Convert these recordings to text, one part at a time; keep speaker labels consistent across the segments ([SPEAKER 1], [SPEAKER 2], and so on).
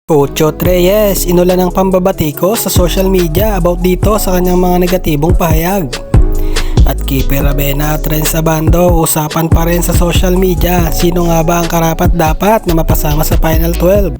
[SPEAKER 1] Ocho Reyes, inulan ng pambabatiko sa social media about dito sa kanyang mga negatibong pahayag. At Kipe Ravena at Renz Abando, usapan pa rin sa social media, sino nga ba ang karapat-dapat na mapasama sa Final 12?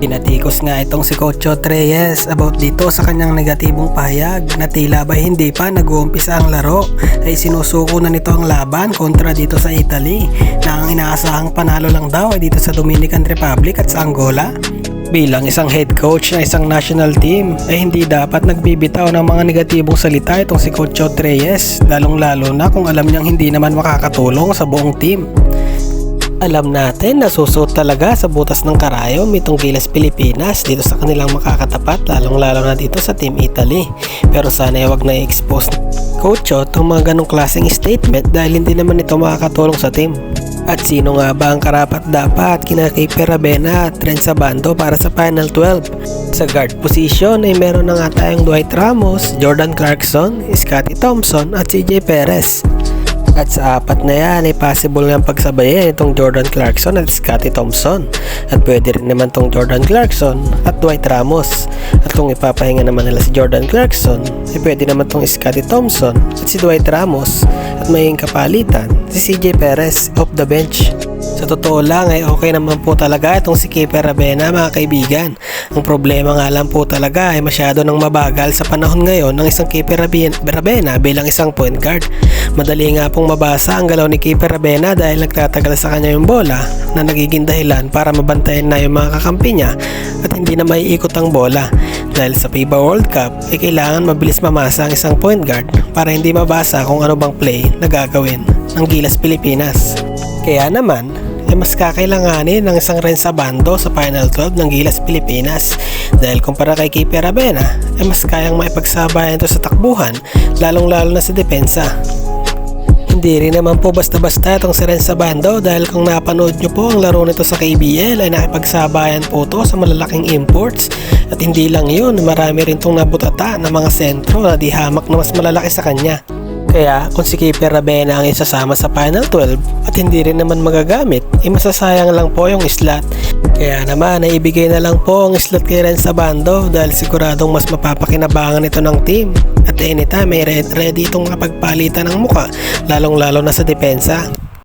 [SPEAKER 1] Pinatikos nga itong si Coach Reyes about dito sa kanyang negatibong pahayag na tila ba hindi pa nag-uumpisa ang laro ay sinusuko na nito ang laban kontra dito sa Italy na ang inaasahang panalo lang daw ay dito sa Dominican Republic at sa Angola. Bilang isang head coach ng isang national team ay hindi dapat nagbibitaw ng mga negatibong salita itong si Coach Reyes, lalong lalo na kung alam niyang hindi naman makakatulong sa buong team. Alam natin na susuot talaga sa butas ng karayom itong Gilas Pilipinas dito sa kanilang makakatapat, lalong lalo na dito sa Team Italy. Pero sana ay wag na i-expose Coach itong mga ganong klaseng statement dahil hindi naman ito makakatulong sa team. At sino nga ba ang karapat-dapat kina Kipe Ravena at Renz Abando para sa Final 12? Sa guard position ay meron na nga tayong Dwight Ramos, Jordan Clarkson, Scottie Thompson at CJ Perez. At sa apat na yan ay possible nga pagsabayin itong Jordan Clarkson at Scottie Thompson. At pwede rin naman itong Jordan Clarkson at Dwight Ramos. At kung ipapahinga naman nila si Jordan Clarkson, ay pwede naman itong Scottie Thompson at si Dwight Ramos. At may kapalitan si CJ Perez off the bench. Sa totoo lang ay okay naman po talaga itong si Kipe Ravena mga kaibigan. Ang problema nga lang po talaga ay masyado nang mabagal sa panahon ngayon ng isang Kipe Ravena bilang isang point guard. Madali nga pong mabasa ang galaw ni Kipe Ravena dahil nagtatagal sa kanya yung bola na nagiging dahilan para mabantayan na yung mga kakampi niya at hindi na maiikot ang bola. Dahil sa FIBA World Cup ay kailangan mabilis mamasa ang isang point guard para hindi mabasa kung ano bang play na gagawin ng Gilas Pilipinas. Kaya naman ay mas kakailanganin ng isang Renz Abando sa Final 12 ng Gilas Pilipinas dahil kumpara kay Kipe Ravena ay mas kayang maipagsabayan ito sa takbuhan lalong-lalo na sa depensa. Hindi rin naman po basta-basta itong si Renz Abando dahil kung napanood nyo po ang laro nito sa KBL ay nakipagsabayan po ito sa malalaking imports at hindi lang yun, marami rin itong nabutata ng mga sentro na di hamak na mas malalaki sa kanya. Kaya kung si Kipe Ravena ang isasama sa Final 12 at hindi rin naman magagamit, ay masasayang lang po yung slot. Kaya naman naibigay na lang po ang slot kay Renz Abando dahil siguradong mas mapapakinabangan ito ng team. At anytime may ready itong makapagpalitan ng muka, lalong lalo na sa depensa.